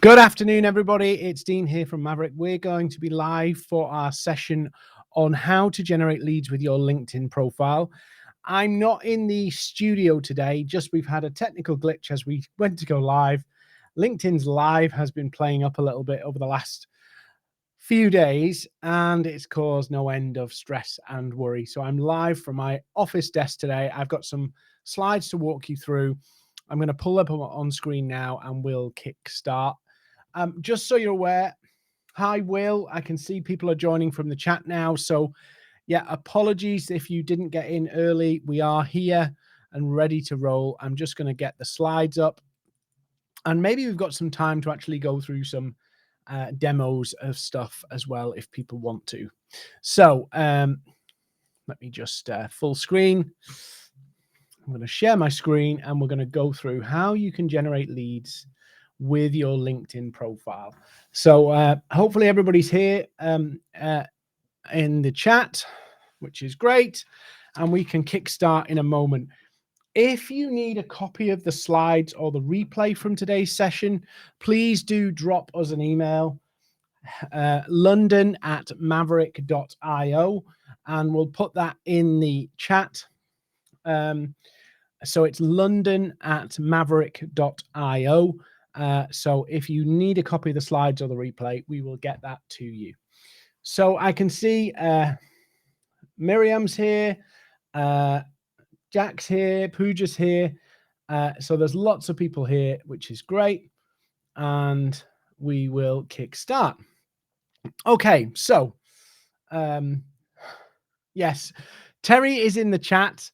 Good afternoon, everybody. It's Dean here from Maverick. We're going to be live for our session on how to generate leads with your LinkedIn profile. I'm not in the studio today, just we've had a technical glitch as we went to go live. LinkedIn's live has been playing up a little bit over the last few days, and it's caused no end of stress and worry. So I'm live from my office desk today. I've got some slides to walk you through. I'm going to pull up on screen now and we'll kick start. Just so you're aware, hi, Will. I can see people are joining from the chat now. So, yeah, apologies if you didn't get in early. We are here and ready to roll. I'm just going to get the slides up. And maybe we've got some time to actually go through some demos of stuff as well if people want to. So, let me just full screen. I'm going to share my screen and we're going to go through how you can generate leads with your LinkedIn profile. So hopefully everybody's here in the chat, which is great. And we can kickstart in a moment. If you need a copy of the slides or the replay from today's session, please do drop us an email, london@maverick.io, and we'll put that in the chat. So it's london@maverick.io. So if you need a copy of the slides or the replay, we will get that to you. So I can see Miriam's here, Jack's here, Pooja's here. So there's lots of people here, which is great. And we will kick start. Okay, so yes, Terry is in the chat.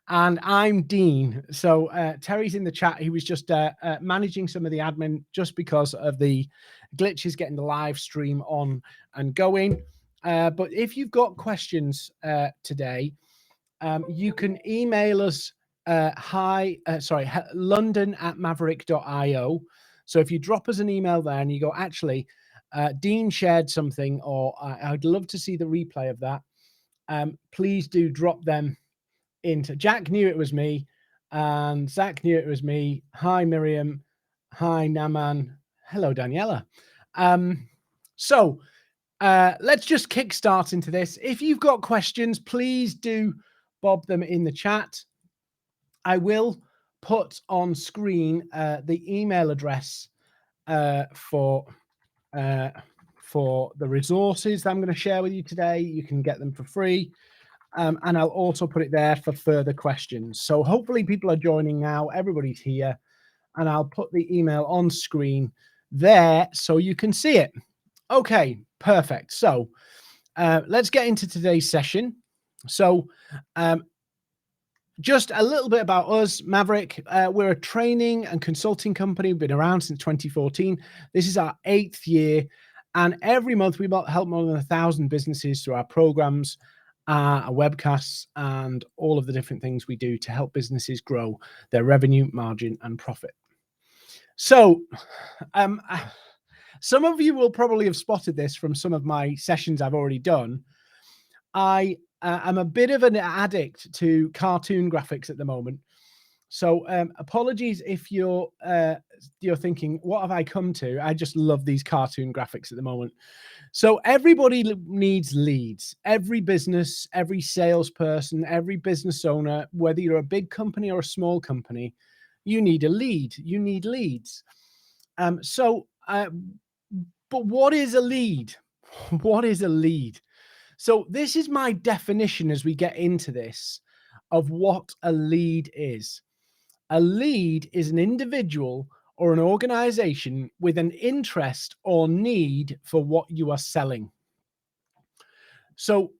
And I'm Dean. So Terry's in the chat. He was just managing some of the admin just because of the glitches getting the live stream on and going. But if you've got questions today, you can email us london@maverick.io. So if you drop us an email there and you go, actually, Dean shared something, or I'd love to see the replay of that, please do drop them into. Jack knew it was me, and Zach knew it was me. Hi, Miriam. Hi, Naman. Hello, Daniela. So let's just kickstart into this. If you've got questions, please do bob them in the chat. I will put on screen the email address for the resources that I'm going to share with you today. You can get them for free. And I'll also put it there for further questions. So hopefully people are joining now. Everybody's here. And I'll put the email on screen there so you can see it. Okay, perfect. So let's get into today's session. So just a little bit about us, Maverick. We're a training and consulting company. We've been around since 2014. This is our 8th year. And every month we help more than 1,000 businesses through our programs, our webcasts, and all of the different things we do to help businesses grow their revenue, margin, and profit. So some of you will probably have spotted this from some of my sessions I've already done. I am a bit of an addict to cartoon graphics at the moment. So apologies if you're thinking, what have I come to? I just love these cartoon graphics at the moment. So everybody needs leads. Every business, every salesperson, every business owner, whether you're a big company or a small company, you need a lead. You need leads. But what is a lead? What is a lead? So this is my definition as we get into this of what a lead is. A lead is an individual or an organization with an interest or need for what you are selling. So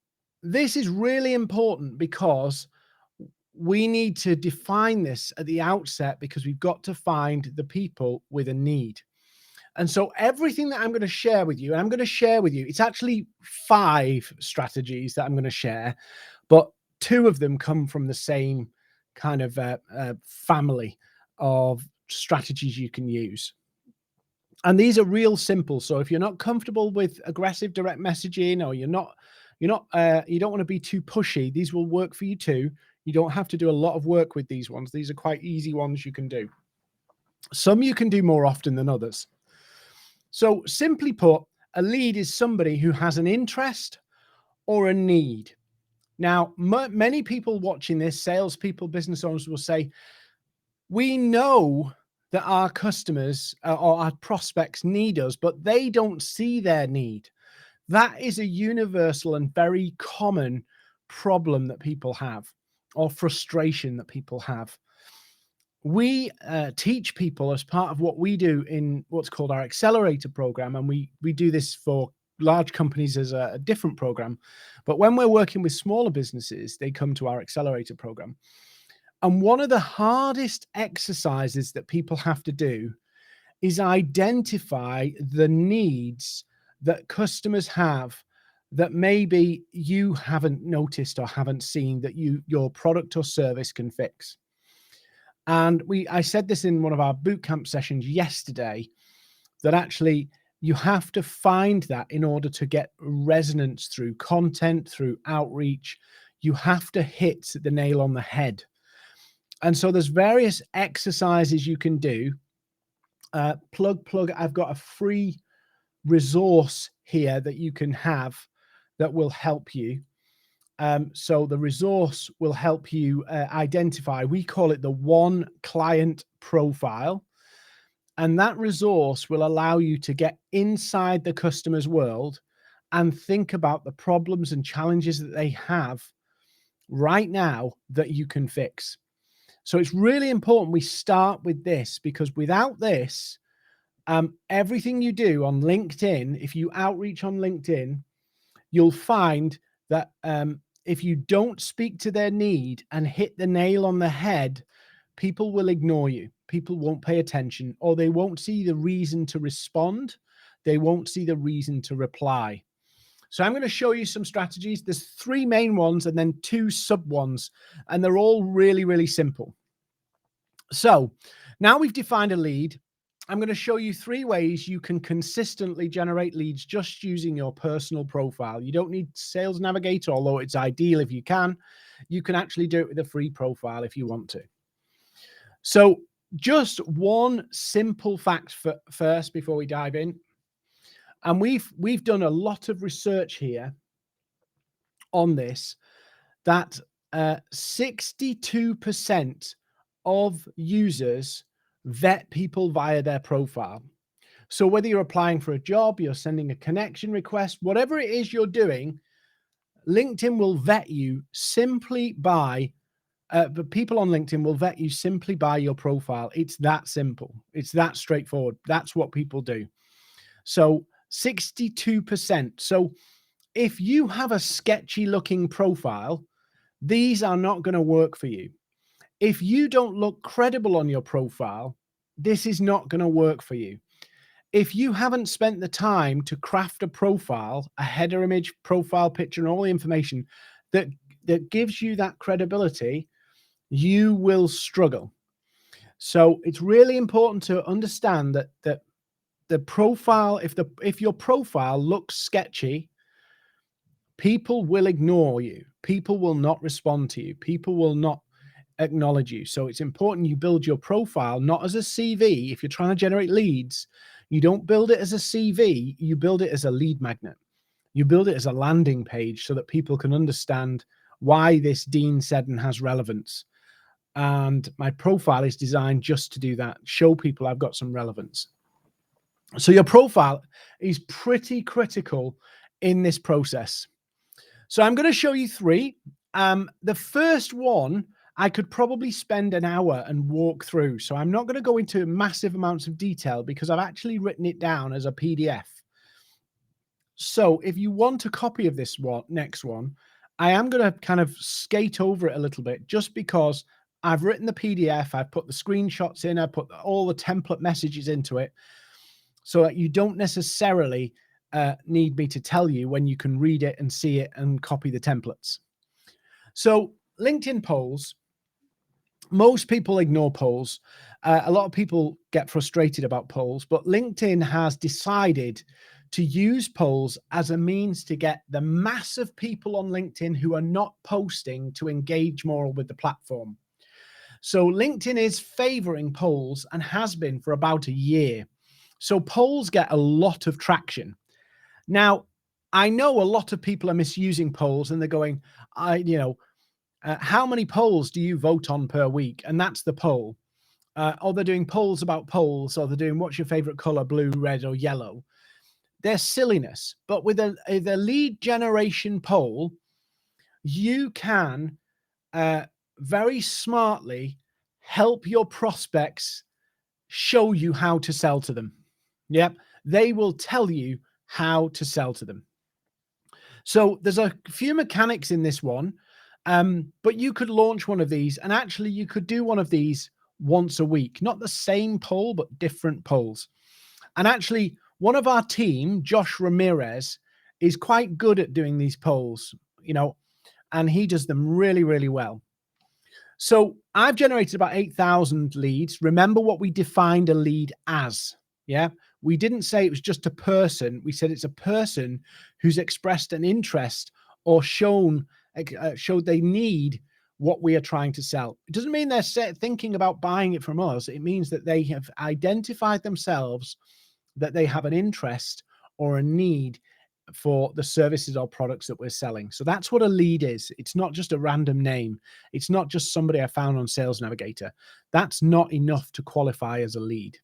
this is really important because we need to define this at the outset, because we've got to find the people with a need. And so everything that I'm going to share with you, it's actually 5 strategies that I'm going to share, but 2 of them come from the same kind of family of strategies you can use. And these are real simple. So if you're not comfortable with aggressive direct messaging, or you don't want to be too pushy, these will work for you too. You don't have to do a lot of work with these ones. These are quite easy ones you can do. Some you can do more often than others. So simply put, a lead is somebody who has an interest or a need. Now, many people watching this, salespeople, business owners, will say, we know that our customers or our prospects need us, but they don't see their need. That is a universal and very common problem that people have, or frustration that people have. We teach people as part of what we do in what's called our accelerator program, and we do this for large companies as a different program. But when we're working with smaller businesses, they come to our accelerator program. And one of the hardest exercises that people have to do is identify the needs that customers have that maybe you haven't noticed or haven't seen that your product or service can fix. And I said this in one of our bootcamp sessions yesterday, that actually you have to find that in order to get resonance through content, through outreach. You have to hit the nail on the head. And so there's various exercises you can do. Plug, I've got a free resource here that you can have that will help you. So the resource will help you identify, we call it the one client profile. And that resource will allow you to get inside the customer's world and think about the problems and challenges that they have right now that you can fix. So it's really important we start with this, because without this, everything you do on LinkedIn, if you outreach on LinkedIn, you'll find that if you don't speak to their need and hit the nail on the head, people will ignore you. People won't pay attention, or they won't see the reason to respond. They won't see the reason to reply. So I'm going to show you some strategies. There's 3 main ones and then 2 sub ones, and they're all really, really simple. So now we've defined a lead. I'm going to show you 3 ways you can consistently generate leads just using your personal profile. You don't need Sales Navigator, although it's ideal if you can. You can actually do it with a free profile if you want to. So just one simple fact first before we dive in. And we've done a lot of research here on this, that 62% of users vet people via their profile. So whether you're applying for a job, you're sending a connection request, whatever it is you're doing, LinkedIn will vet you simply by, the people on LinkedIn will vet you simply by your profile. It's that simple. It's that straightforward. That's what people do. So 62%. So if you have a sketchy looking profile, these are not going to work for you. If you don't look credible on your profile, this is not going to work for you. If you haven't spent the time to craft a profile, a header image, profile picture, and all the information that gives you that credibility, you will struggle. So it's really important to understand that the profile, if your profile looks sketchy, people will ignore you. People will not respond to you. People will not acknowledge you. So it's important you build your profile not as a CV. If you're trying to generate leads, you don't build it as a CV. You build it as a lead magnet. You build it as a landing page so that people can understand why this Dean said and has relevance. And my profile is designed just to do that, show people I've got some relevance. So your profile is pretty critical in this process. So I'm going to show you 3. The first one, I could probably spend an hour and walk through. So I'm not going to go into massive amounts of detail because I've actually written it down as a PDF. So if you want a copy of this next one, I am going to kind of skate over it a little bit, just because I've written the PDF, I've put the screenshots in, I put all the template messages into it, so that you don't necessarily need me to tell you when you can read it and see it and copy the templates. So LinkedIn polls, most people ignore polls. A lot of people get frustrated about polls, but LinkedIn has decided to use polls as a means to get the mass of people on LinkedIn who are not posting to engage more with the platform. So LinkedIn is favoring polls and has been for about a year. So polls get a lot of traction. Now, I know a lot of people are misusing polls and they're going, how many polls do you vote on per week? And that's the poll. Or they're doing polls about polls, or they're doing what's your favorite color, blue, red, or yellow. They're silliness. But with the lead generation poll, you can very smartly help your prospects show you how to sell to them. Yep. They will tell you how to sell to them. So there's a few mechanics in this one, but you could launch one of these, and actually you could do one of these once a week, not the same poll, but different polls. And actually one of our team, Josh Ramirez, is quite good at doing these polls, and he does them really, really well. So I've generated about 8,000 leads. Remember what we defined a lead as. Yeah. We didn't say it was just a person. We said it's a person who's expressed an interest or showed they need what we are trying to sell. It doesn't mean they're thinking about buying it from us. It means that they have identified themselves, that they have an interest or a need for the services or products that we're selling. So that's what a lead is. It's not just a random name. It's not just somebody I found on Sales Navigator. That's not enough to qualify as a lead.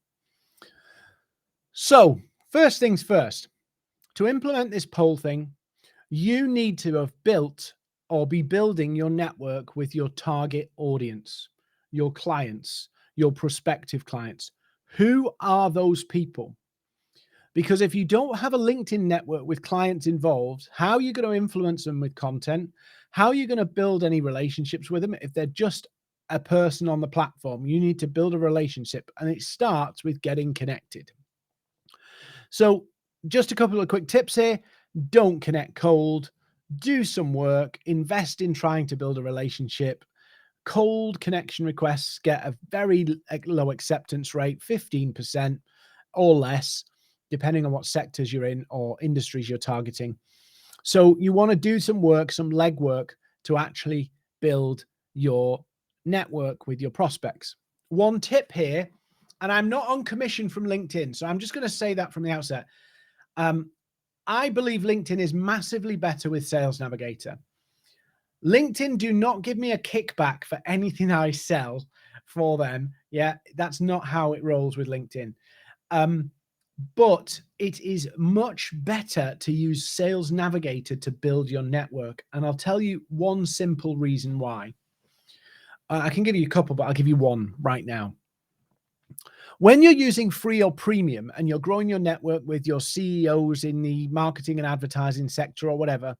So first things first, to implement this poll thing, you need to have built or be building your network with your target audience, your clients, your prospective clients. Who are those people? Because if you don't have a LinkedIn network with clients involved, how are you going to influence them with content? How are you going to build any relationships with them if they're just a person on the platform? You need to build a relationship, and it starts with getting connected. So just a couple of quick tips here. Don't connect cold. Do some work. Invest in trying to build a relationship. Cold connection requests get a very low acceptance rate, 15% or less, depending on what sectors you're in or industries you're targeting. So you want to do some work, some legwork to actually build your network with your prospects. One tip here, and I'm not on commission from LinkedIn, so I'm just going to say that from the outset. I believe LinkedIn is massively better with Sales Navigator. LinkedIn do not give me a kickback for anything I sell for them. Yeah, that's not how it rolls with LinkedIn. But it is much better to use Sales Navigator to build your network. And I'll tell you one simple reason why. I can give you a couple, but I'll give you one right now. When you're using free or premium and you're growing your network with your CEOs in the marketing and advertising sector or whatever,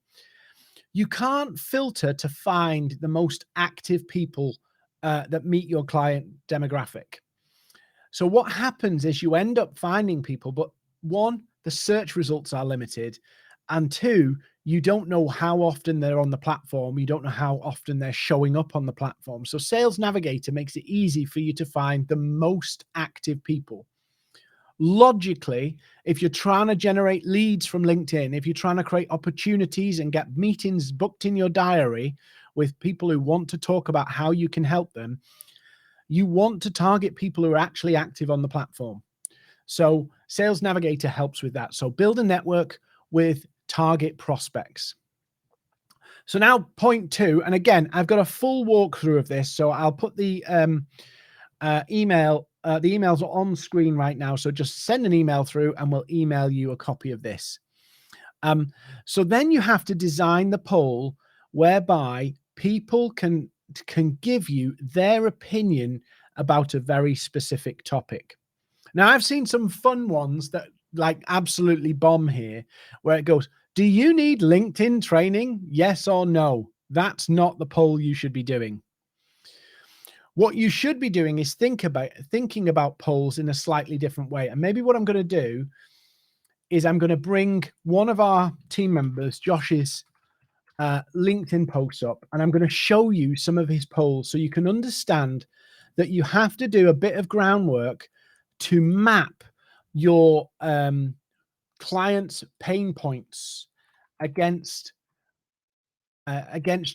you can't filter to find the most active people that meet your client demographic. So what happens is you end up finding people, but one, the search results are limited, and two, you don't know how often they're on the platform. You don't know how often they're showing up on the platform. So Sales Navigator makes it easy for you to find the most active people. Logically, if you're trying to generate leads from LinkedIn, if you're trying to create opportunities and get meetings booked in your diary with people who want to talk about how you can help them, you want to target people who are actually active on the platform. So Sales Navigator helps with that. So build a network with target prospects. So now point two, and again, I've got a full walkthrough of this. So I'll put the email. The emails are on screen right now. So just send an email through and we'll email you a copy of this. So then you have to design the poll whereby people can give you their opinion about a very specific topic. Now, I've seen some fun ones that like absolutely bomb here, where it goes, do you need LinkedIn training? Yes or no? That's not the poll you should be doing. What you should be doing is thinking about polls in a slightly different way. And maybe what I'm going to do is I'm going to bring one of our team members, Josh's LinkedIn posts up, and I'm going to show you some of his polls so you can understand that you have to do a bit of groundwork to map your clients' pain points against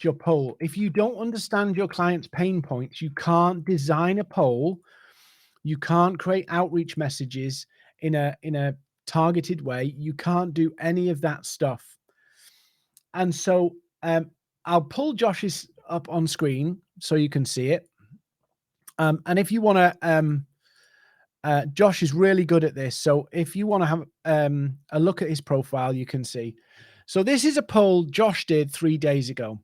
your poll. If you don't understand your client's pain points, you can't design a poll, you can't create outreach messages. in a targeted way. You can't do any of that stuff. And so I'll pull Josh's up on screen so you can see it. And if you want to, Josh is really good at this. So if you want to have a look at his profile, you can see. So this is a poll Josh did 3 days ago.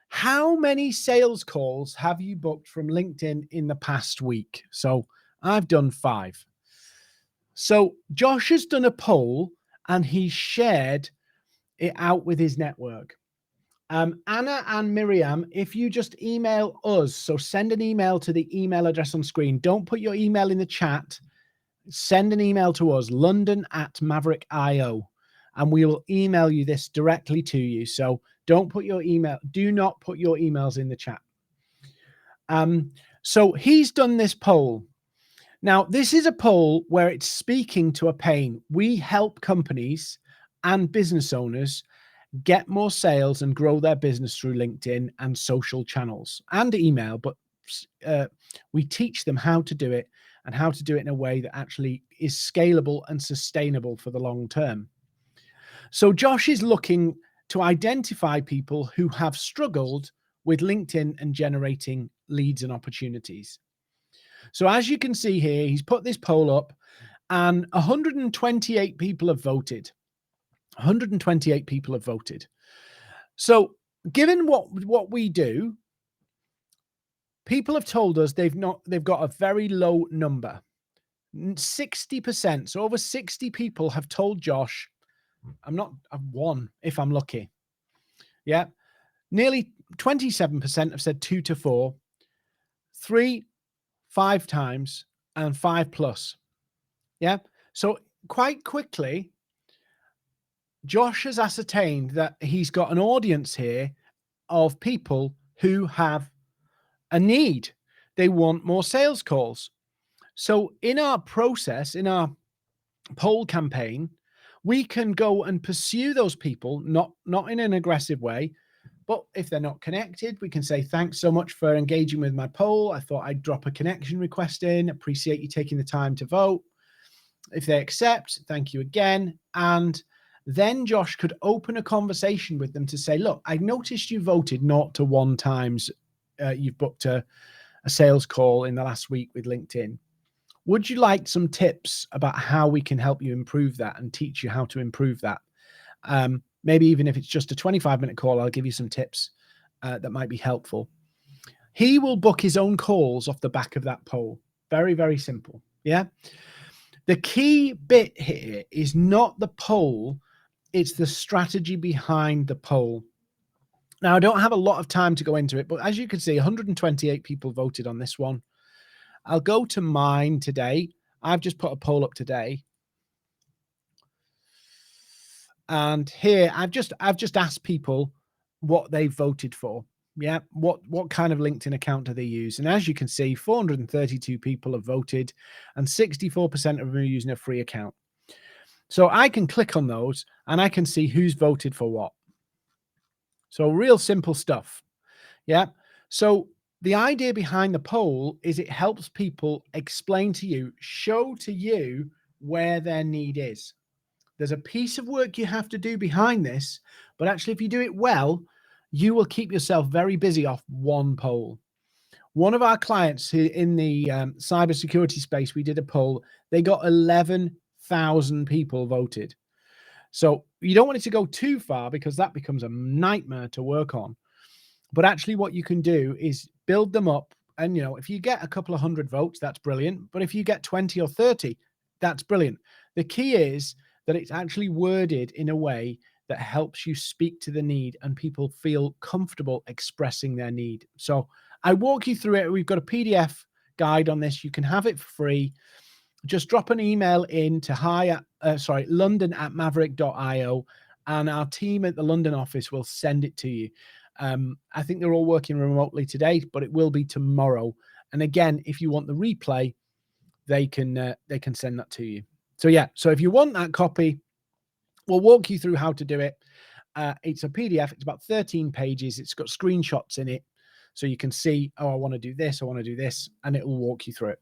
How many sales calls have you booked from LinkedIn in the past week? So I've done 5. So Josh has done a poll and he shared it out with his network. Anna and Miriam, if you just email us, so send an email to the email address on screen. Don't put your email in the chat. Send an email to us, london@maverick.io, and we will email you this directly to you. So don't put your email, do not put your emails in the chat. So he's done this poll. Now, this is a poll where it's speaking to a pain. We help companies and business owners get more sales and grow their business through LinkedIn and social channels and email, but we teach them how to do it and how to do it in a way that actually is scalable and sustainable for the long term. So Josh is looking to identify people who have struggled with LinkedIn and generating leads and opportunities. So as you can see here, he's put this poll up and 128 people have voted. 128 people have voted. So given what we do, people have told us they've got a very low number. 60%, so over 60 people have told Josh, I've won if I'm lucky. Yeah. Nearly 27% have said 2 to 4, 3, 5 times, and 5+. Yeah. So quite quickly, Josh has ascertained that he's got an audience here of people who have a need. They want more sales calls. So in our process, in our poll campaign, we can go and pursue those people, not in an aggressive way, but if they're not connected, we can say, thanks so much for engaging with my poll. I thought I'd drop a connection request in. Appreciate you taking the time to vote. If they accept, thank you again. And then Josh could open a conversation with them to say, look, I noticed you voted 0 to 1 times. You've booked a sales call in the last week with LinkedIn. Would you like some tips about how we can help you improve that and teach you how to improve that? Maybe even if it's just a 25-minute call, I'll give you some tips that might be helpful. He will book his own calls off the back of that poll. Very, very simple. Yeah. The key bit here is not the poll, it's the strategy behind the poll. Now, I don't have a lot of time to go into it, but as you can see, 128 people voted on this one. I'll go to mine today. I've just put a poll up today. And here I've just asked people what they voted for. Yeah. What kind of LinkedIn account do they use? And as you can see, 432 people have voted and 64% of them are using a free account. So I can click on those and I can see who's voted for what. So real simple stuff. Yeah. So the idea behind the poll is it helps people explain to you, show to you where their need is. There's a piece of work you have to do behind this, but actually if you do it well, you will keep yourself very busy off one poll. One of our clients who in the cybersecurity space, we did a poll, they got 11,000 people voted. So you don't want it to go too far because that becomes a nightmare to work on. But actually what you can do is build them up. And, if you get a couple of 100 votes, that's brilliant. But if you get 20 or 30, that's brilliant. The key is that it's actually worded in a way that helps you speak to the need and people feel comfortable expressing their need. So I walk you through it. We've got a PDF guide on this. You can have it for free. Just drop an email in to london@maverick.io, and our team at the London office will send it to you. I think they're all working remotely today, but it will be tomorrow. And again, if you want the replay, they can send that to you. So yeah, so if you want that copy, we'll walk you through how to do it. It's a PDF. It's about 13 pages. It's got screenshots in it. So you can see, oh, I want to do this. I want to do this. And it will walk you through it.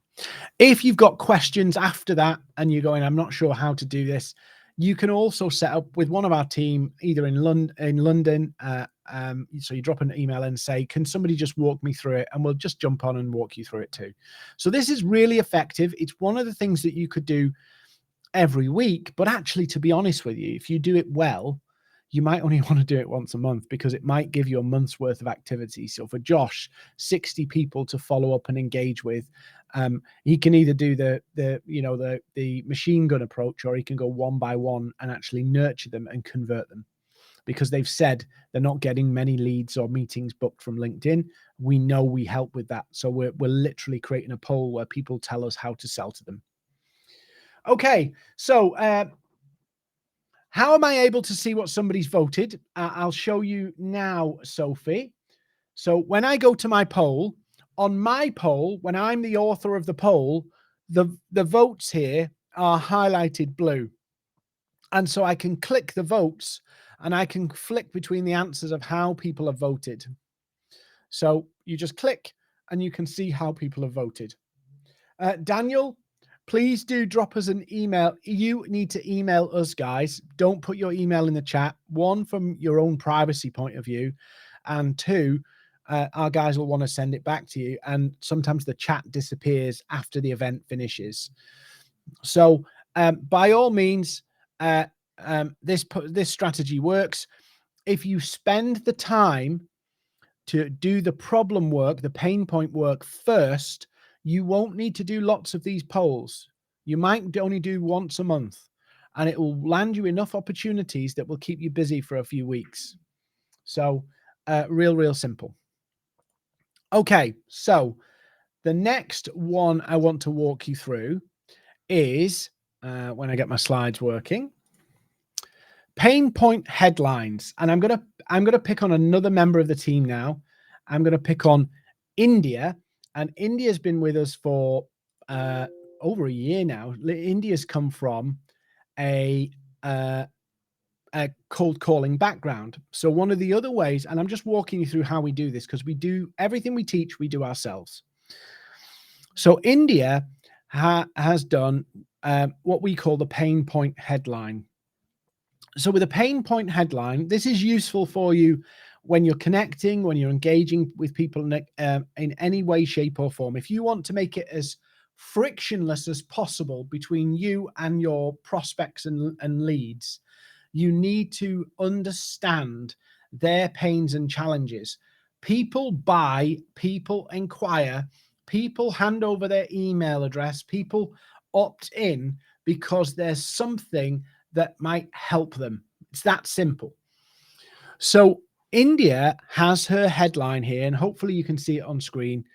If you've got questions after that and you're going, I'm not sure how to do this, you can also set up with one of our team, either in London. So you drop an email and say, can somebody just walk me through it? And we'll just jump on and walk you through it too. So this is really effective. It's one of the things that you could do every week, but actually, to be honest with you, if you do it well, you might only want to do it once a month because it might give you a month's worth of activity. So for Josh, 60 people to follow up and engage with. He can either do the machine gun approach, or he can go one by one and actually nurture them and convert them, because they've said they're not getting many leads or meetings booked from LinkedIn. We know we help with that. So we're literally creating a poll where people tell us how to sell to them. Okay, so how am I able to see what somebody's voted? I'll show you now, Sophie. So when I go to my poll, on my poll, when I'm the author of the poll, the votes here are highlighted blue. And so I can click the votes and I can flick between the answers of how people have voted. So you just click and you can see how people have voted. Daniel, please do drop us an email. You need to email us, guys. Don't put your email in the chat. One, from your own privacy point of view, and two, our guys will want to send it back to you. And sometimes the chat disappears after the event finishes. So by all means, this strategy works. If you spend the time to do the problem work, the pain point work first, you won't need to do lots of these polls. You might only do once a month, and it will land you enough opportunities that will keep you busy for a few weeks. So real simple. Okay, so the next one I want to walk you through is, when I get my slides working, pain point headlines. And I'm gonna pick on another member of the team now. I'm gonna pick on India, and India's been with us for over a year now. India's come from a cold calling background. So one of the other ways, and I'm just walking you through how we do this, because we do everything we teach, we do ourselves. So India has done what we call the pain point headline. So with a pain point headline, this is useful for you when you're connecting, when you're engaging with people in any way, shape, or form. If you want to make it as frictionless as possible between you and your prospects and leads, you need to understand their pains and challenges. People buy, people inquire, people hand over their email address, people opt in because there's something that might help them. It's that simple. So India has her headline here, and hopefully you can see it on screen,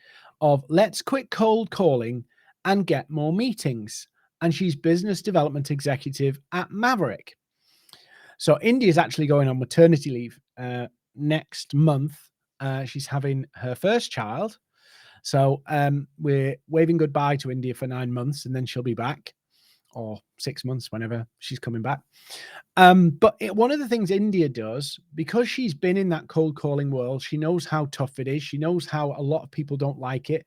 of let's quit cold calling and get more meetings. And she's business development executive at Maverick. So India is actually going on maternity leave next month. She's having her first child. So we're waving goodbye to India for 9 months, and then she'll be back, or 6 months, whenever she's coming back. But one of the things India does, because she's been in that cold calling world, she knows how tough it is. She knows how a lot of people don't like it,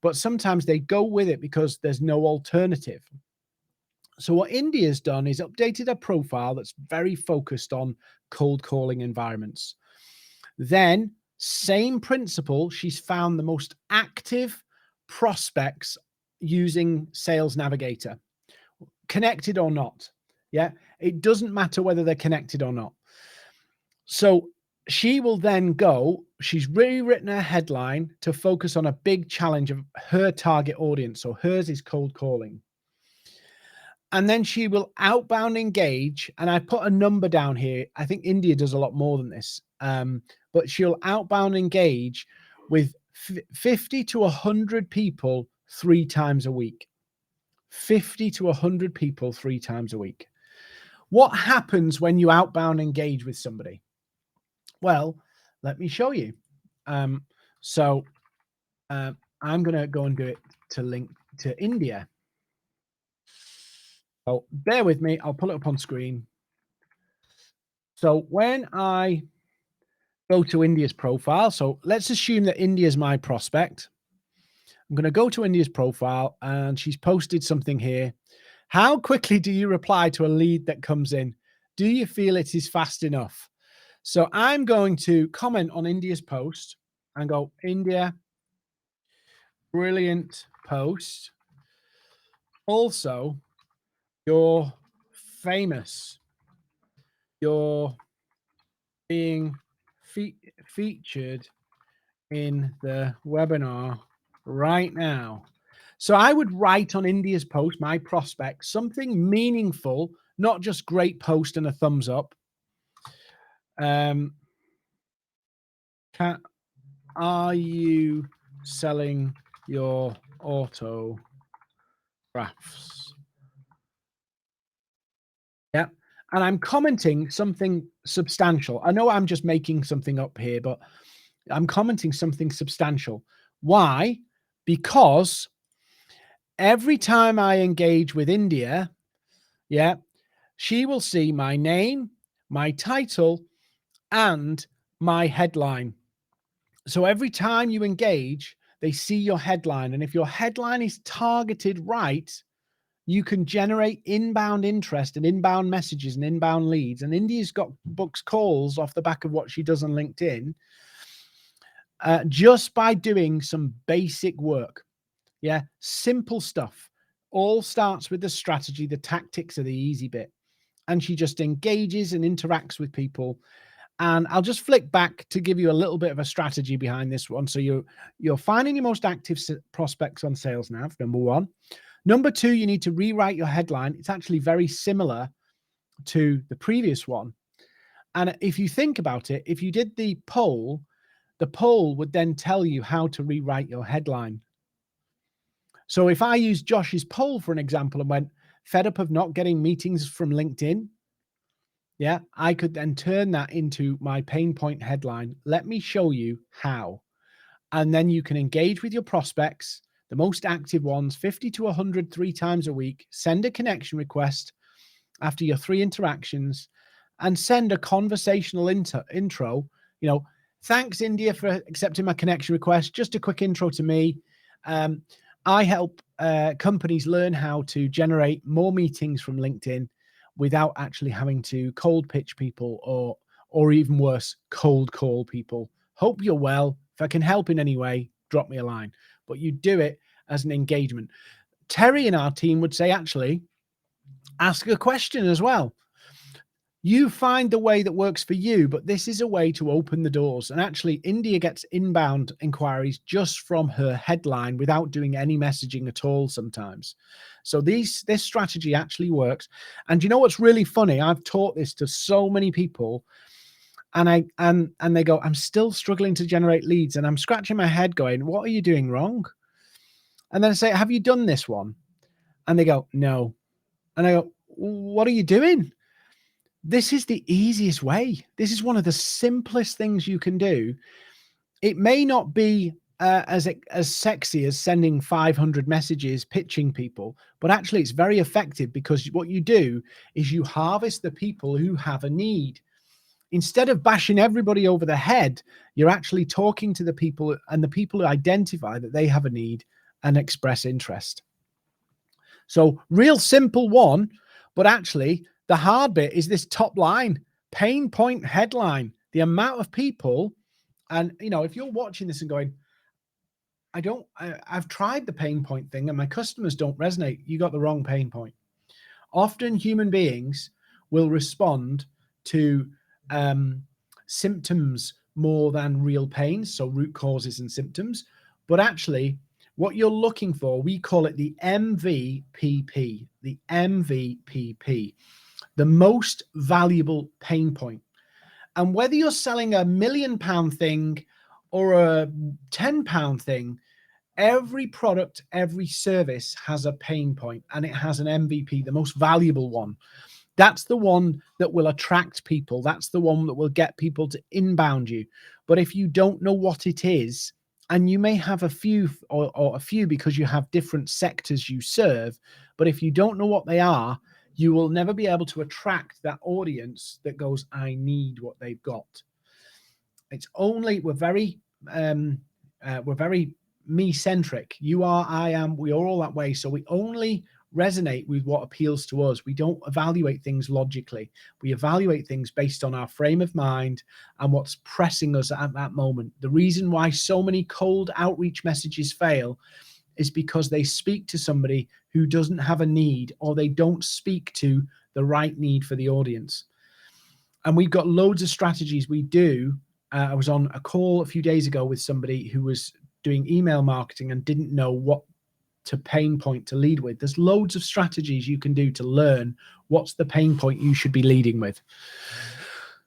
but sometimes they go with it because there's no alternative. So what India's done is updated a profile that's very focused on cold calling environments. Then, same principle, she's found the most active prospects using Sales Navigator, connected or not. Yeah, it doesn't matter whether they're connected or not. So she will then go, she's rewritten her headline to focus on a big challenge of her target audience. So hers is cold calling. And then she will outbound engage. And I put a number down here. I think India does a lot more than this. But she'll outbound engage with 50 to 100 people 3 times a week. 50 to 100 people 3 times a week. What happens when you outbound engage with somebody? Well, let me show you. I'm going to go and do it to link to India. So bear with me. I'll pull it up on screen. So when I go to India's profile, so let's assume that India is my prospect. I'm going to go to India's profile, and she's posted something here. How quickly do you reply to a lead that comes in? Do you feel it is fast enough? So I'm going to comment on India's post and go, India, brilliant post. Also, you're famous. You're being featured in the webinar right now. So I would write on India's post, my prospect, something meaningful, not just great post and a thumbs up. Are you selling your autographs? Yeah. And I'm commenting something substantial. I know I'm just making something up here, but I'm commenting something substantial. Why? Because every time I engage with India, yeah, she will see my name, my title, and my headline. So every time you engage, they see your headline. And if your headline is targeted right, you can generate inbound interest and inbound messages and inbound leads. And India's got books calls off the back of what she does on LinkedIn, just by doing some basic work. Yeah, simple stuff. All starts with the strategy. The tactics are the easy bit. And she just engages and interacts with people. And I'll just flick back to give you a little bit of a strategy behind this one. So you're finding your most active prospects on Sales Nav, number one. Number two, you need to rewrite your headline. It's actually very similar to the previous one. And if you think about it, if you did the poll would then tell you how to rewrite your headline. So if I use Josh's poll for an example and went, fed up of not getting meetings from LinkedIn, yeah, I could then turn that into my pain point headline. Let me show you how. And then you can engage with your prospects, the most active ones, 50 to 100 3 times a week, send a connection request after your 3 interactions, and send a conversational intro. You know, thanks, India, for accepting my connection request. Just a quick intro to me. I help companies learn how to generate more meetings from LinkedIn without actually having to cold pitch people or even worse, cold call people. Hope you're well. If I can help in any way, drop me a line. But you do it as an engagement. Terry in our team would say, actually, ask a question as well. You find the way that works for you, but this is a way to open the doors. And actually, India gets inbound inquiries just from her headline without doing any messaging at all sometimes. So this strategy actually works. And you know what's really funny? I've taught this to so many people, and they go, I'm still struggling to generate leads. And I'm scratching my head going, what are you doing wrong? And then I say, have you done this one? And they go, no. And I go, what are you doing? This is the easiest way. This is one of the simplest things you can do. It may not be as sexy as sending 500 messages pitching people, but actually it's very effective, because what you do is you harvest the people who have a need. Instead of bashing everybody over the head, you're actually talking to the people, and the people who identify that they have a need and express interest. So real simple one, but actually the hard bit is this top line, pain point headline. The amount of people, and you know, if you're watching this and going, I've tried the pain point thing and my customers don't resonate, you got the wrong pain point. Often human beings will respond to symptoms more than real pains, so root causes and symptoms. But actually, what you're looking for, we call it the MVPP, the MVPP, the most valuable pain point. And whether you're selling a £1 million thing or a £10 thing, every product, every service has a pain point, and it has an MVP, the most valuable one. That's the one that will attract people. That's the one that will get people to inbound you. But if you don't know what it is, and you may have a few or a few because you have different sectors you serve, but if you don't know what they are, you will never be able to attract that audience that goes, I need what they've got. It's only, we're very me centric. You are, I am, we are all that way. So we only resonate with what appeals to us. We don't evaluate things logically. We evaluate things based on our frame of mind and what's pressing us at that moment. The reason why so many cold outreach messages fail is because they speak to somebody who doesn't have a need, or they don't speak to the right need for the audience. And we've got loads of strategies we do. I was on a call a few days ago with somebody who was doing email marketing and didn't know what to pain point to lead with. There's loads of strategies you can do to learn what's the pain point you should be leading with.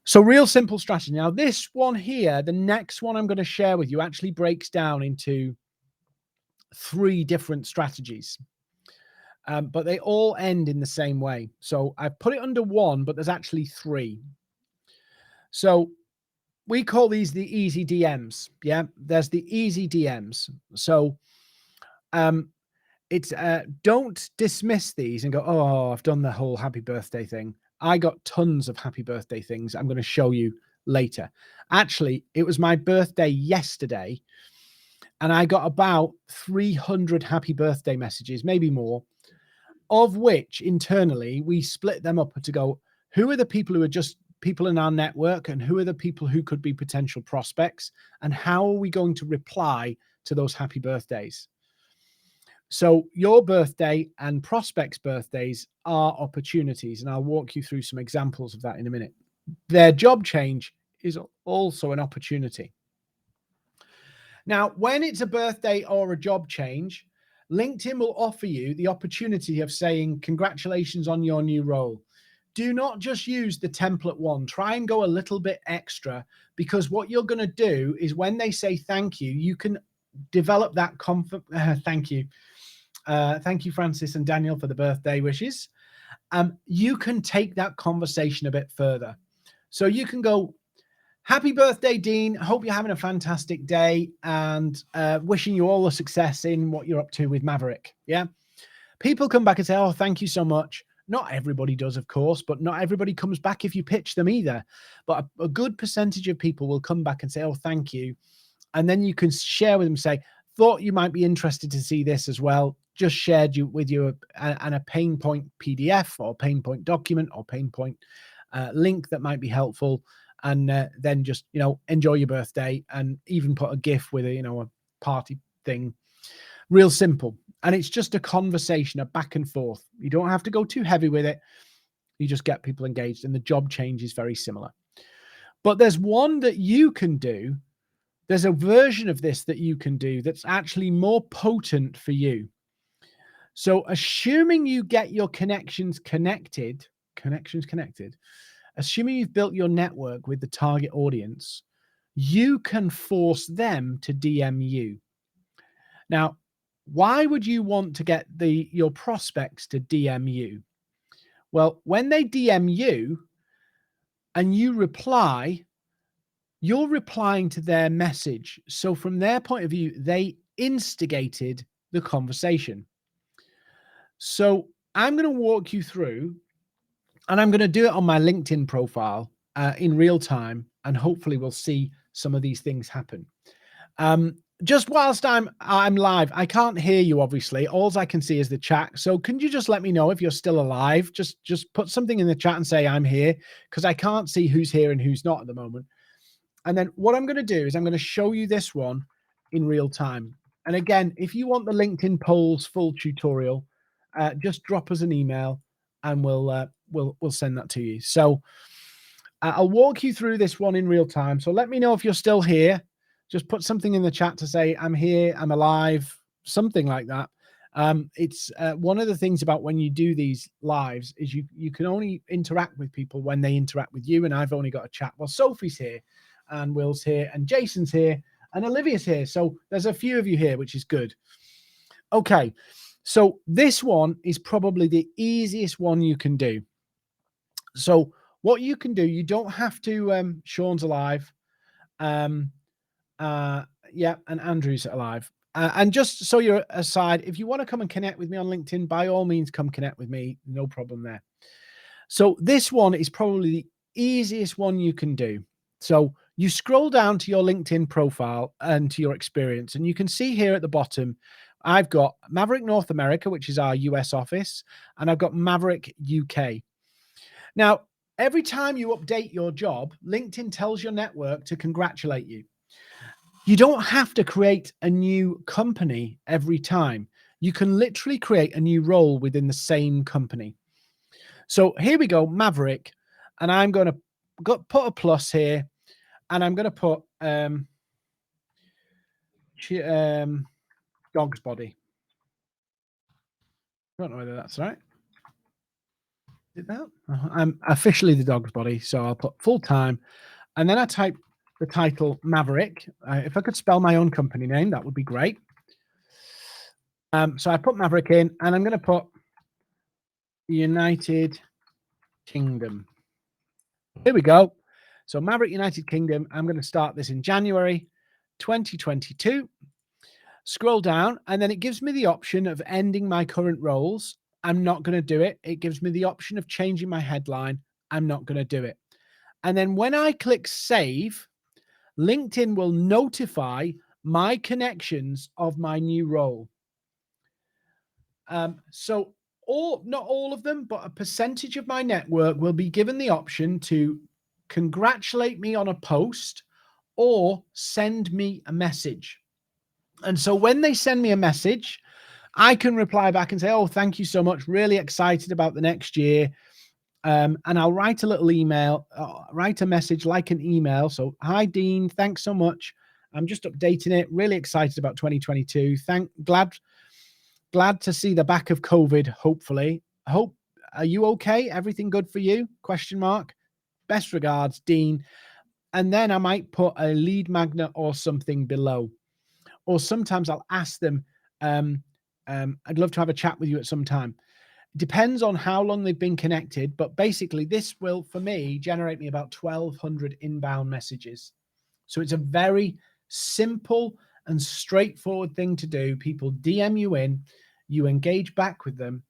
So real simple strategy. Now this one here, the next one I'm going to share with you, actually breaks down into 3 different strategies. But they all end in the same way. So I've put it under 1, but there's actually 3. So we call these the easy DMs. Yeah, there's the easy DMs. So it's don't dismiss these and go, oh, I've done the whole happy birthday thing. I got tons of happy birthday things I'm going to show you later. Actually, it was my birthday yesterday, and I got about 300 happy birthday messages, maybe more, of which internally we split them up to go, who are the people who are just people in our network, and who are the people who could be potential prospects, and how are we going to reply to those happy birthdays? So your birthday and prospects' birthdays are opportunities, and I'll walk you through some examples of that in a minute. Their job change is also an opportunity. Now, when it's a birthday or a job change, LinkedIn will offer you the opportunity of saying, congratulations on your new role. Do not just use the template one. Try and go a little bit extra, because what you're going to do is when they say thank you, you can develop that thank you. Thank you, Francis and Daniel, for the birthday wishes. You can take that conversation a bit further. So you can go, happy birthday, Dean. Hope you're having a fantastic day, and wishing you all the success in what you're up to with Maverick. Yeah. People come back and say, oh, thank you so much. Not everybody does, of course, but not everybody comes back if you pitch them either. But a good percentage of people will come back and say, oh, thank you. And then you can share with them, say, thought you might be interested to see this as well. Just shared with you a pain point PDF or pain point document or pain point link that might be helpful. And then just, enjoy your birthday, and even put a GIF with a party thing. Real simple. And it's just a conversation, a back and forth. You don't have to go too heavy with it. You just get people engaged, and the job change is very similar. But there's one that you can do. There's a version of this that you can do that's actually more potent for you. So assuming you get your connections connected, assuming you've built your network with the target audience, you can force them to DM you. Now, why would you want to get your prospects to DM you? Well, when they DM you and you reply, you're replying to their message. So from their point of view, they instigated the conversation. So I'm going to walk you through, and I'm going to do it on my LinkedIn profile in real time, and hopefully we'll see some of these things happen. Just whilst I'm live, I can't hear you, obviously. All I can see is the chat. So can you just let me know if you're still alive? Just put something in the chat and say I'm here, because I can't see who's here and who's not at the moment. And then what I'm going to do is I'm going to show you this one in real time. And again, if you want the LinkedIn polls full tutorial, just drop us an email and we'll send that to you. So I'll walk you through this one in real time. So let me know if you're still here. Just put something in the chat to say I'm here, I'm alive, something like that. It's one of the things about when you do these lives is you can only interact with people when they interact with you. And I've only got a chat. Well, Sophie's here, and Will's here, and Jason's here, and Olivia's here. So there's a few of you here, which is good. Okay. So this one is probably the easiest one you can do. So what you can do, you don't have to, Sean's alive. Yeah, and Andrew's alive. And just so you're aside, if you want to come and connect with me on LinkedIn, by all means, come connect with me. No problem there. So this one is probably the easiest one you can do. So you scroll down to your LinkedIn profile and to your experience, and you can see here at the bottom, I've got Maverick North America, which is our US office, and I've got Maverick UK. Now, every time you update your job, LinkedIn tells your network to congratulate you. You don't have to create a new company every time. You can literally create a new role within the same company. So here we go, Maverick, and I'm going to put a plus here, and I'm going to put dog's body. I don't know whether that's right. Did that? I'm officially the dog's body, so I'll put full time, and then I type the title Maverick. If I could spell my own company name, that would be great. So I put Maverick in, and I'm going to put United Kingdom. Here we go. So Maverick United Kingdom. I'm going to start this in January 2022. Scroll down, and then it gives me the option of ending my current roles. I'm not going to do it. It gives me the option of changing my headline. I'm not going to do it. And then when I click save, LinkedIn will notify my connections of my new role. So not all of them, but a percentage of my network will be given the option to congratulate me on a post or send me a message. And so when they send me a message, I can reply back and say, oh, thank you so much. Really excited about the next year. And I'll write a little email, write a message like an email. So, hi, Dean, thanks so much. I'm just updating it. Really excited about 2022. Glad to see the back of COVID, hopefully. Are you okay? Everything good for you? Question mark. Best regards, Dean. And then I might put a lead magnet or something below. Or sometimes I'll ask them, I'd love to have a chat with you at some time. Depends on how long they've been connected, but basically this will, for me, generate me about 1,200 inbound messages. So it's a very simple and straightforward thing to do. People DM you in, you engage back with them.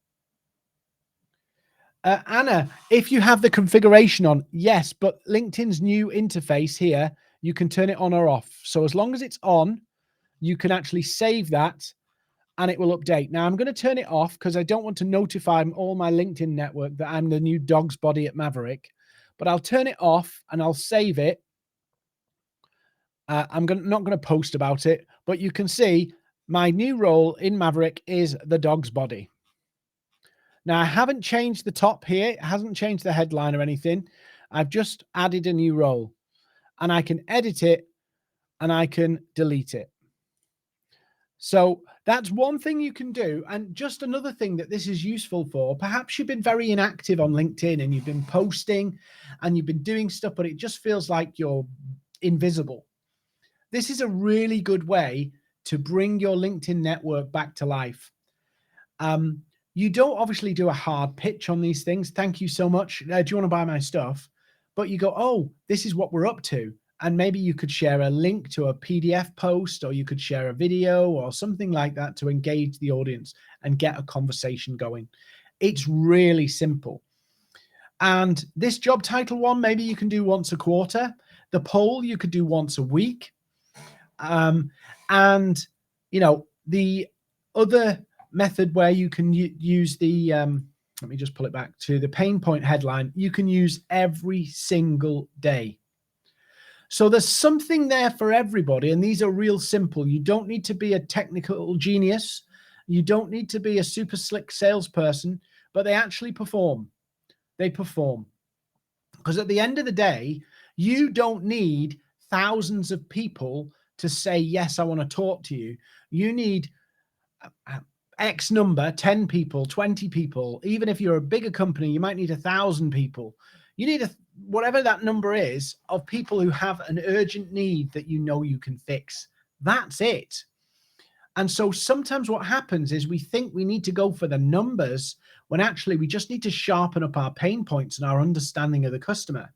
Anna, if you have the configuration on, yes, but LinkedIn's new interface here, you can turn it on or off. So as long as it's on, you can actually save that and it will update. Now I'm going to turn it off because I don't want to notify all my LinkedIn network that I'm the new dog's body at Maverick, but I'll turn it off and I'll save it. I'm not going to post about it, but you can see my new role in Maverick is the dog's body. Now I haven't changed the top here. It hasn't changed the headline or anything. I've just added a new role and I can edit it and I can delete it. So that's one thing you can do. And just another thing that this is useful for, perhaps you've been very inactive on LinkedIn and you've been posting and you've been doing stuff, but it just feels like you're invisible. This is a really good way to bring your LinkedIn network back to life. You don't obviously do a hard pitch on these things. Thank you so much. Do you want to buy my stuff? But you go, oh, this is what we're up to. And maybe you could share a link to a PDF post, or you could share a video or something like that to engage the audience and get a conversation going. It's really simple. And this job title one, maybe you can do once a quarter. The poll, you could do once a week. And, you know, the other method where you can use the, let me just pull it back to the pain point headline, you can use every single day. So there's something there for everybody, and these are real simple. You don't need to be a technical genius. You don't need to be a super slick salesperson, but they actually perform. They perform. Because at the end of the day, you don't need thousands of people to say, yes, I want to talk to you. You need X number, 10 people, 20 people. Even if you're a bigger company, you might need 1,000 people. You need whatever that number is of people who have an urgent need that you know you can fix. That's it. And so sometimes what happens is we think we need to go for the numbers when actually we just need to sharpen up our pain points and our understanding of the customer.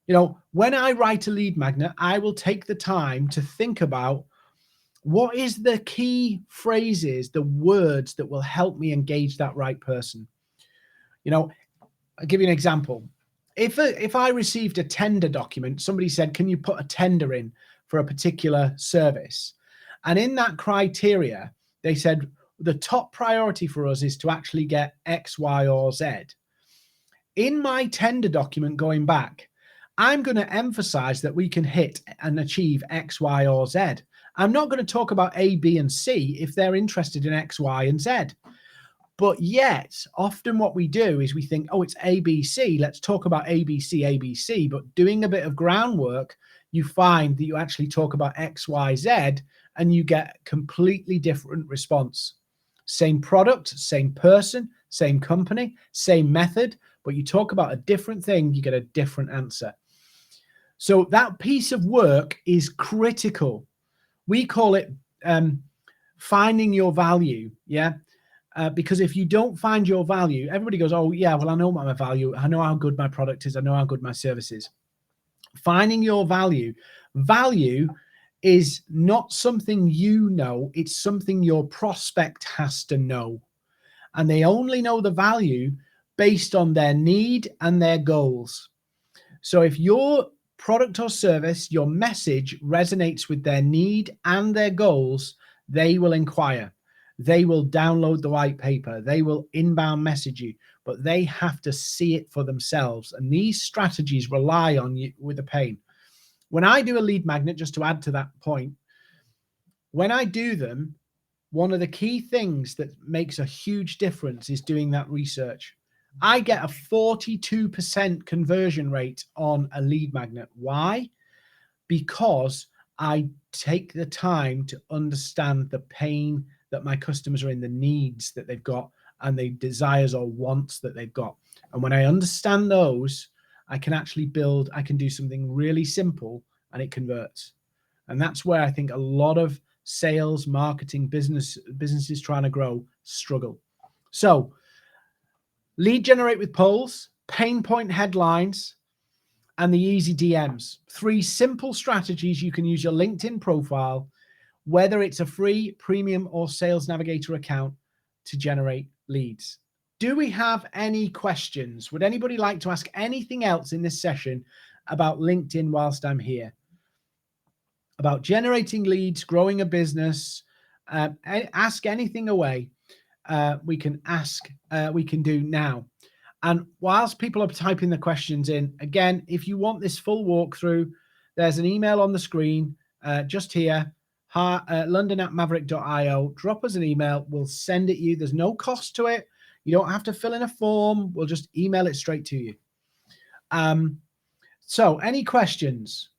You know, when I write a lead magnet, I will take the time to think about what is the key phrases, the words that will help me engage that right person. You know, I'll give you an example. if I received a tender document, somebody said, can you put a tender in for a particular service? And in that criteria, they said, the top priority for us is to actually get X, Y, or Z. In my tender document going back, I'm going to emphasize that we can hit and achieve X, Y, or Z. I'm not going to talk about A, B, and C if they're interested in X, Y, and Z. But yet, often what we do is we think, oh, it's ABC. Let's talk about ABC, ABC. But doing a bit of groundwork, you find that you actually talk about X, Y, Z, and you get completely different response. Same product, same person, same company, same method, but you talk about a different thing, you get a different answer. So that piece of work is critical. We call it finding your value, yeah? Because if you don't find your value, everybody goes, oh, yeah, well, I know my value. I know how good my product is. I know how good my service is. Finding your value. Value is not something you know. It's something your prospect has to know. And they only know the value based on their need and their goals. So if your product or service, your message resonates with their need and their goals, they will inquire. They will download the white paper. They will inbound message you, but they have to see it for themselves. And these strategies rely on you with a pain. When I do a lead magnet, just to add to that point, when I do them, one of the key things that makes a huge difference is doing that research. I get a 42% conversion rate on a lead magnet. Why? Because I take the time to understand the pain that my customers are in, the needs that they've got, and the desires or wants that they've got. And when I understand those, I can actually build, I can do something really simple and it converts. And that's where I think a lot of sales, marketing, businesses trying to grow struggle. So lead generate with polls, pain point headlines, and the easy DMs. 3 simple strategies you can use your LinkedIn profile, whether it's a free, premium, or Sales Navigator account, to generate leads. Do we have any questions? Would anybody like to ask anything else in this session about LinkedIn whilst I'm here? About generating leads, growing a business, ask anything away. We can do now. And whilst people are typing the questions in, again, if you want this full walkthrough, there's an email on the screen, just here, london@maverick.io. Drop us an email. We'll send it you. There's no cost to it. You don't have to fill in a form. We'll just email it straight to you. So any questions?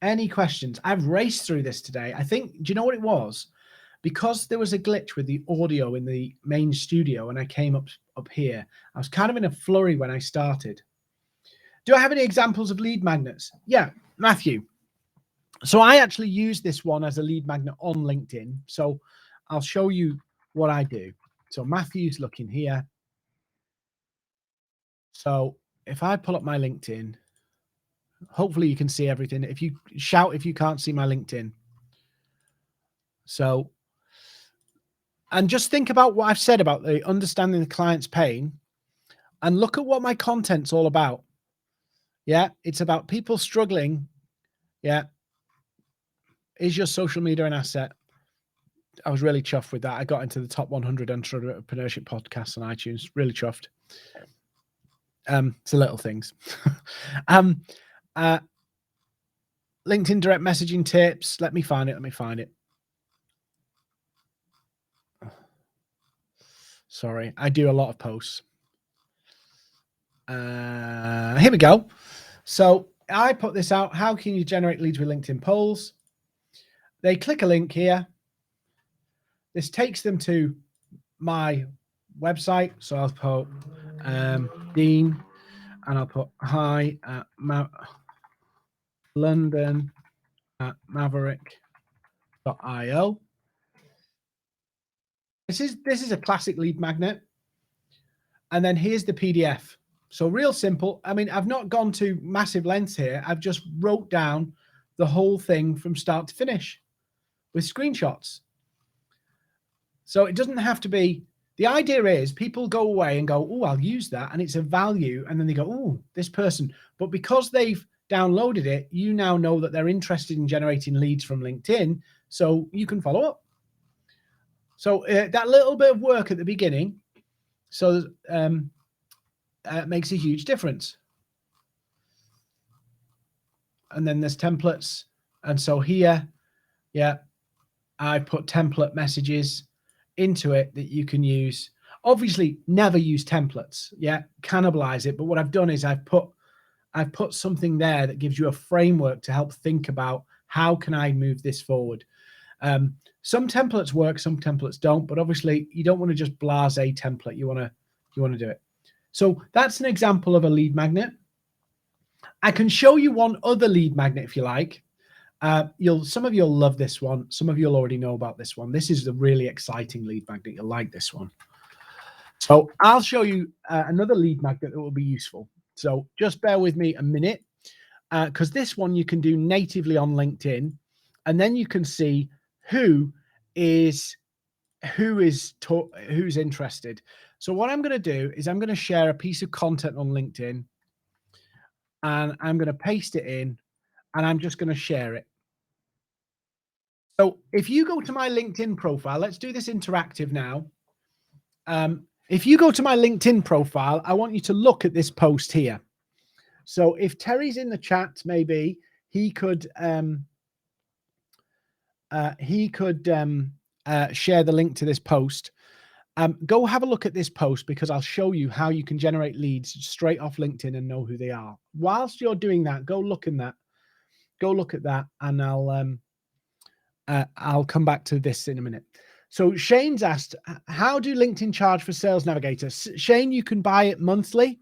Any questions? I've raced through this today. I think, do you know what it was? Because there was a glitch with the audio in the main studio and I came up here, I was kind of in a flurry when I started. Do I have any examples of lead magnets? Yeah, Matthew. So I actually use this one as a lead magnet on LinkedIn. So I'll show you what I do. So Matthew's looking here. So if I pull up my LinkedIn, hopefully you can see everything. If you shout, if you can't see my LinkedIn. So, and just think about what I've said about the understanding the client's pain and look at what my content's all about. Yeah, it's about people struggling. Yeah. Is your social media an asset? I was really chuffed with that. I got into the top 100 entrepreneurship podcasts on iTunes. Really chuffed. It's the little things. LinkedIn direct messaging tips. Let me find it. Sorry, I do a lot of posts. Here we go. So I put this out. How can you generate leads with LinkedIn polls? They click a link here. This takes them to my website. So I'll put Dean, and I'll put hi at London at maverick.io. This is a classic lead magnet. And then here's the PDF. So real simple. I mean, I've not gone to massive lengths here. I've just wrote down the whole thing from start to finish with screenshots. So it doesn't have to be The idea is people go away and go, oh, I'll use that. And it's a value. And then they go, oh, this person. But because they've downloaded it, you now know that they're interested in generating leads from LinkedIn. So you can follow up. So that little bit of work at the beginning, so makes a huge difference. And then there's templates. And so here, yeah, I put template messages into it that you can use. Obviously, never use templates. Yeah, cannibalize it. But what I've done is I've put something there that gives you a framework to help think about how can I move this forward. Some templates work, some templates don't. But obviously, you don't want to just blase template. You want to do it. So that's an example of a lead magnet. I can show you one other lead magnet if you like. Some of you'll love this one. Some of you'll already know about this one. This is a really exciting lead magnet. You'll like this one. So I'll show you another lead magnet that will be useful. So just bear with me a minute, because this one you can do natively on LinkedIn, and then you can see who's interested. So what I'm going to do is I'm going to share a piece of content on LinkedIn, and I'm going to paste it in, and I'm just going to share it. So if you go to my LinkedIn profile, let's do this interactive now. If you go to my LinkedIn profile, I want you to look at this post here. So if Terry's in the chat, maybe he could share the link to this post. Go have a look at this post, because I'll show you how you can generate leads straight off LinkedIn and know who they are. Whilst you're doing that, go look at that, and I'll come back to this in a minute. So Shane's asked, how do LinkedIn charge for Sales Navigator? Shane, you can buy it monthly.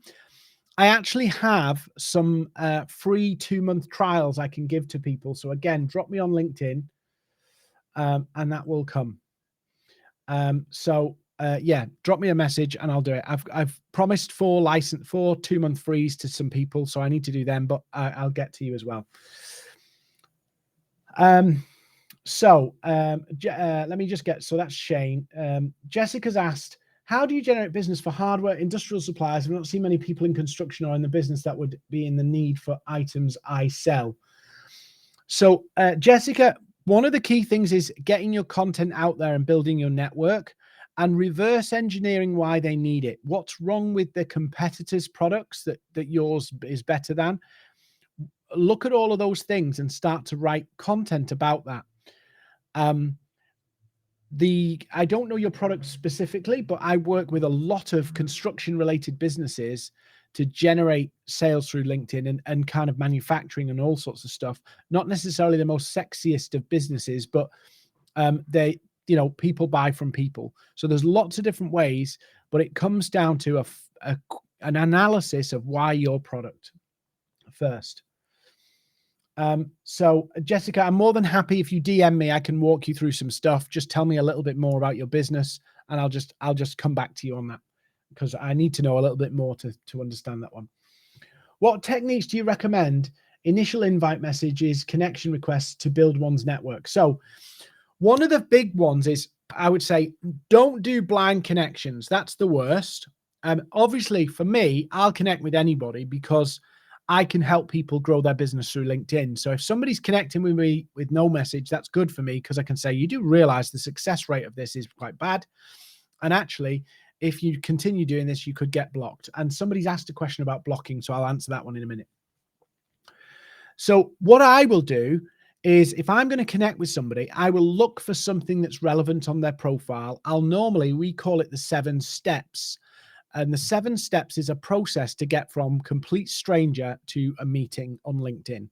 I actually have some free 2-month trials I can give to people. So again, drop me on LinkedIn, and that will come. Yeah, drop me a message and I'll do it. I've promised 4 2-month frees to some people, so I need to do them, but I'll get to you as well. Let me just get, so that's Shane. Jessica's asked, how do you generate business for hardware industrial suppliers? I've not seen many people in construction or in the business that would be in the need for items I sell. So Jessica, one of the key things is getting your content out there and building your network, and reverse engineering why they need it. What's wrong with the competitors' products that yours is better than? Look at all of those things and start to write content about that. I don't know your product specifically, but I work with a lot of construction related businesses to generate sales through LinkedIn and kind of manufacturing and all sorts of stuff. Not necessarily the most sexiest of businesses, but people buy from people. So there's lots of different ways, but it comes down to an analysis of why your product first. So Jessica, I'm more than happy if you DM me, I can walk you through some stuff. Just tell me a little bit more about your business, and I'll just come back to you on that, because I need to know a little bit more to understand that one. What techniques do you recommend? Initial invite messages, connection requests to build one's network. So one of the big ones is, I would say, don't do blind connections. That's the worst. Obviously for me, I'll connect with anybody because I can help people grow their business through LinkedIn. So if somebody's connecting with me with no message, that's good for me, because I can say, you do realize the success rate of this is quite bad. And actually, if you continue doing this, you could get blocked. And somebody's asked a question about blocking, so I'll answer that one in a minute. So what I will do is, if I'm going to connect with somebody, I will look for something that's relevant on their profile. We call it the 7 steps. And the 7 steps is a process to get from complete stranger to a meeting on LinkedIn.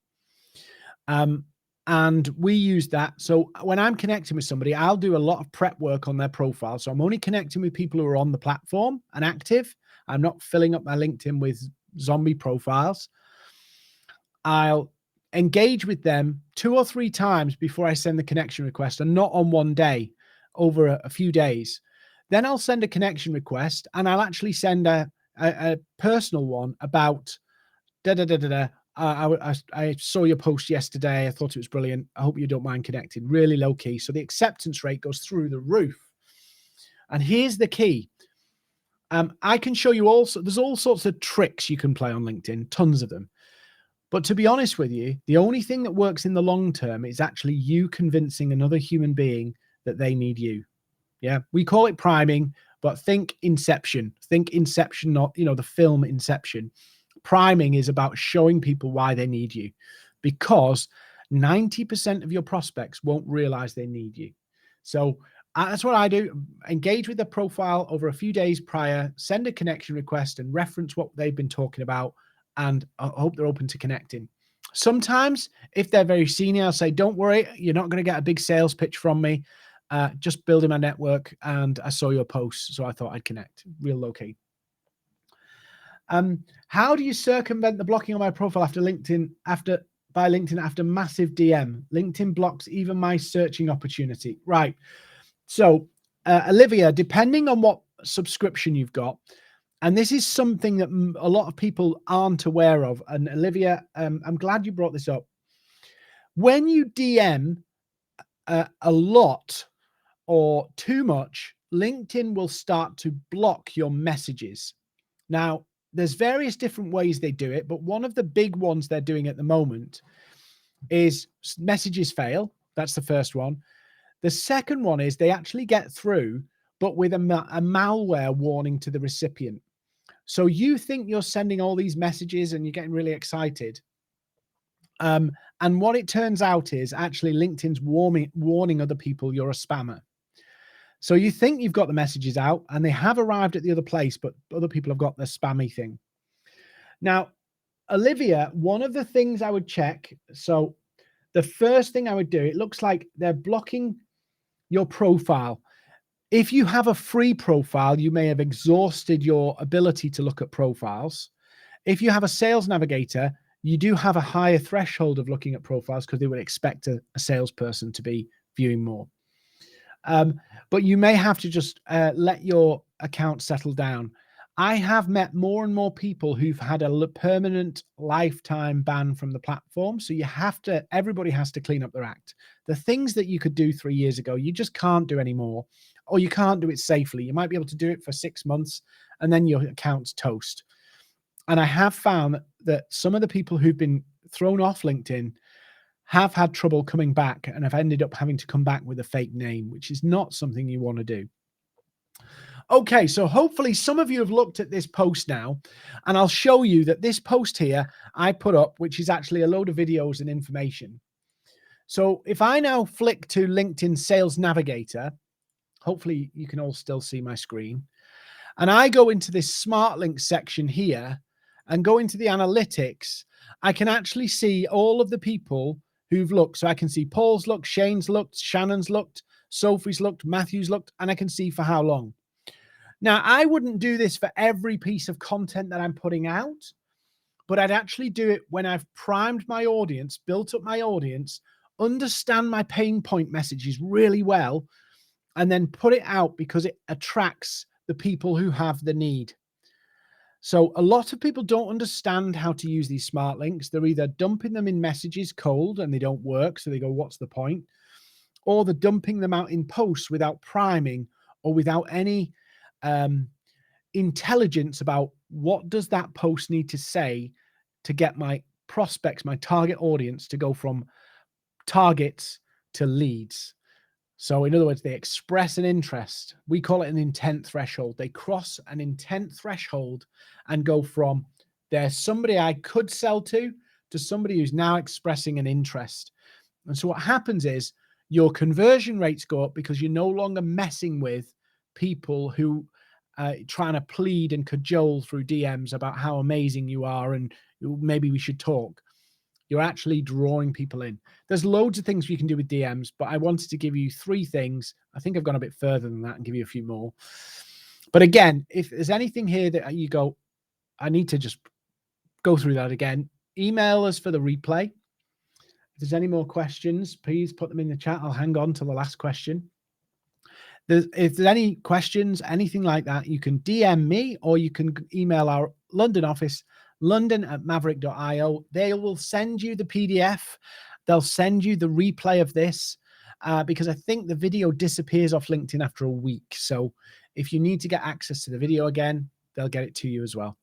And we use that. So when I'm connecting with somebody, I'll do a lot of prep work on their profile. So I'm only connecting with people who are on the platform and active. I'm not filling up my LinkedIn with zombie profiles. I'll engage with them 2 or 3 times before I send the connection request, and not on one day, over a few days. Then I'll send a connection request, and I'll actually send a personal one about I saw your post yesterday. I thought it was brilliant. I hope you don't mind connecting. Really low key. So the acceptance rate goes through the roof. And here's the key. I can show you also, there's all sorts of tricks you can play on LinkedIn, tons of them. But to be honest with you, the only thing that works in the long term is actually you convincing another human being that they need you. Yeah, we call it priming, but think Inception. Think Inception, not, you know, the film Inception. Priming is about showing people why they need you, because 90% of your prospects won't realize they need you. So that's what I do. Engage with the profile over a few days prior, send a connection request and reference what they've been talking about, and I hope they're open to connecting. Sometimes if they're very senior, I'll say, don't worry, you're not going to get a big sales pitch from me. Just building my network, and I saw your post, so I thought I'd connect. Real low key. How do you circumvent the blocking on my profile after LinkedIn after massive DM? LinkedIn blocks even my searching opportunity. Right. So, Olivia, depending on what subscription you've got, and this is something that a lot of people aren't aware of. And Olivia, I'm glad you brought this up. When you DM a lot or too much, LinkedIn will start to block your messages. Now, there's various different ways they do it, but one of the big ones they're doing at the moment is messages fail. That's the first one. The second one is they actually get through, but with a malware warning to the recipient. So you think you're sending all these messages and you're getting really excited. And what it turns out is actually LinkedIn's warning other people you're a spammer. So you think you've got the messages out and they have arrived at the other place, but other people have got the spammy thing. Now, Olivia, one of the things I would check. So the first thing I would do, it looks like they're blocking your profile. If you have a free profile, you may have exhausted your ability to look at profiles. If you have a sales navigator, you do have a higher threshold of looking at profiles because they would expect a salesperson to be viewing more. But you may have to just let your account settle down. I have met more and more people who've had a permanent lifetime ban from the platform. So everybody has to clean up their act. The things that you could do 3 years ago, you just can't do anymore, or you can't do it safely. You might be able to do it for 6 months and then your account's toast. And I have found that some of the people who've been thrown off LinkedIn have had trouble coming back and have ended up having to come back with a fake name, which is not something you want to do. Okay, so hopefully some of you have looked at this post now, and I'll show you that this post here I put up, which is actually a load of videos and information. So if I now flick to LinkedIn Sales Navigator, hopefully you can all still see my screen, and I go into this smart link section here and go into the analytics, I can actually see all of the people who've looked. So I can see Paul's looked, Shane's looked, Shannon's looked, Sophie's looked, Matthew's looked, and I can see for how long. Now, I wouldn't do this for every piece of content that I'm putting out, but I'd actually do it when I've primed my audience, built up my audience, understand my pain point messages really well, and then put it out because it attracts the people who have the need. So a lot of people don't understand how to use these smart links. They're either dumping them in messages cold and they don't work, so they go, what's the point? Or they're dumping them out in posts without priming or without any intelligence about what does that post need to say to get my prospects, my target audience, to go from targets to leads. So in other words, they express an interest. We call it an intent threshold. They cross an intent threshold and go from there's somebody I could sell to somebody who's now expressing an interest. And so what happens is your conversion rates go up because you're no longer messing with people who trying to plead and cajole through DMs about how amazing you are and maybe we should talk. You're actually drawing people in. There's loads of things you can do with DMs, but I wanted to give you 3 things. I think I've gone a bit further than that and give you a few more. But again, if there's anything here that you go, I need to just go through that again, email us for the replay. If there's any more questions, please put them in the chat. I'll hang on to the last question. If there's any questions, anything like that, you can DM me or you can email our London office, london@maverick.io. They will send you the PDF. They'll send you the replay of this because I think the video disappears off LinkedIn after a week. So If you need to get access to the video again, they'll get it to you as well.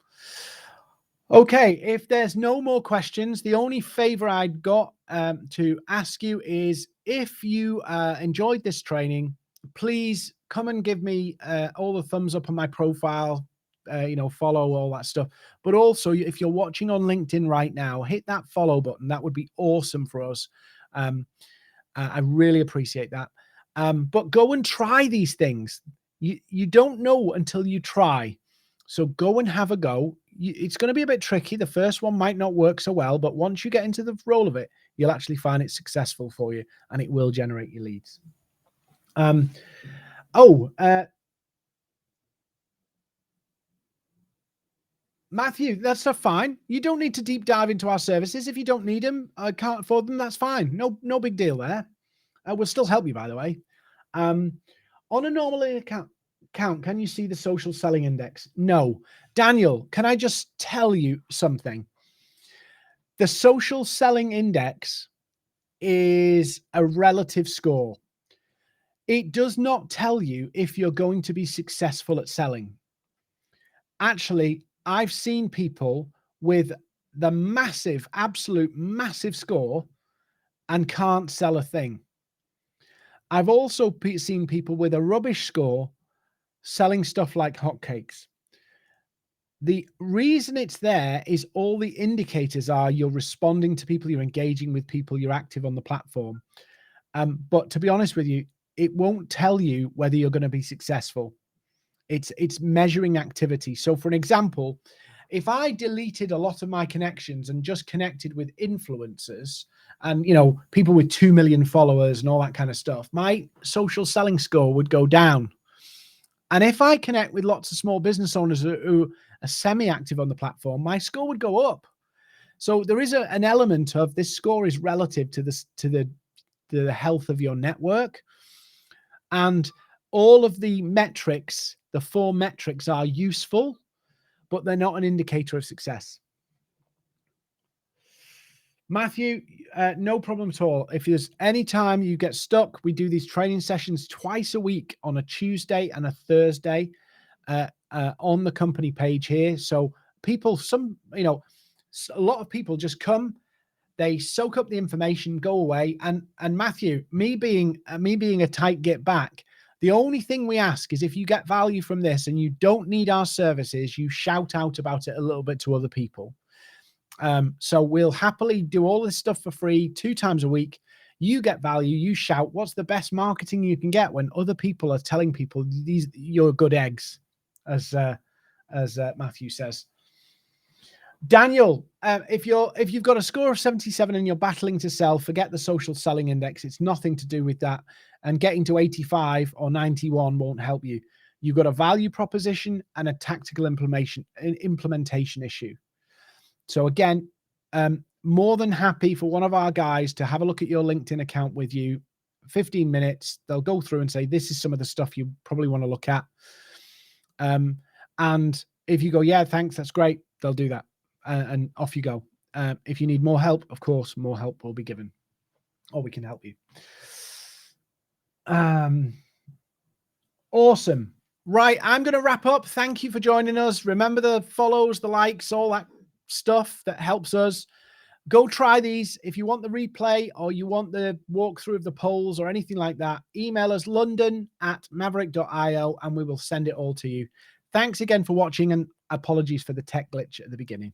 Okay, if there's no more questions, the only favor I'd got to ask you is, if you enjoyed this training, please come and give me all the thumbs up on my profile, follow, all that stuff. But also, if you're watching on LinkedIn right now, hit that follow button. That would be awesome for us. I really appreciate that. But go and try these things. You don't know until you try. So go and have a go. It's going to be a bit tricky. The first one might not work so well, but once you get into the role of it, you'll actually find it successful for you, and it will generate your leads. Matthew, that's fine. You don't need to deep dive into our services. If you don't need them, I can't afford them, that's fine. No big deal there. We'll still help you, by the way. On a normal account, can you see the social selling index? No. Daniel, can I just tell you something? The social selling index is a relative score. It does not tell you if you're going to be successful at selling. Actually, I've seen people with the massive, absolute massive score and can't sell a thing. I've also seen people with a rubbish score selling stuff like hotcakes. The reason it's there is all the indicators are you're responding to people, you're engaging with people, you're active on the platform. But to be honest with you, it won't tell you whether you're going to be successful. It's measuring activity. So for an example, if I deleted a lot of my connections and just connected with influencers and, people with 2 million followers and all that kind of stuff, my social selling score would go down. And if I connect with lots of small business owners who are semi-active on the platform, my score would go up. So there is an element of this score is relative to the health of your network. And all of the metrics, the 4 metrics, are useful, but they're not an indicator of success. Matthew, no problem at all. If there's any time you get stuck, we do these training sessions twice a week on a Tuesday and a Thursday on the company page here. So people, a lot of people just come, they soak up the information, go away. And Matthew, me being a tight get back, the only thing we ask is if you get value from this and you don't need our services, you shout out about it a little bit to other people. So we'll happily do all this stuff for free 2 times a week. You get value, you shout. What's the best marketing you can get when other people are telling people you're good eggs, as Matthew says. Daniel, if you've got a score of 77 and you're battling to sell, forget the social selling index. It's nothing to do with that. And getting to 85 or 91 won't help you. You've got a value proposition and a tactical implementation issue. So again, more than happy for one of our guys to have a look at your LinkedIn account with you. 15 minutes. They'll go through and say, this is some of the stuff you probably want to look at. And if you go, yeah, thanks, that's great, they'll do that. And off you go. If you need more help, of course, more help will be given, or we can help you. Awesome. Right, I'm going to wrap up. Thank you for joining us. Remember the follows, the likes, all that stuff that helps us. Go try these. If you want the replay or you want the walkthrough of the polls or anything like that, email us london@maverick.io and we will send it all to you. Thanks again for watching, and apologies for the tech glitch at the beginning.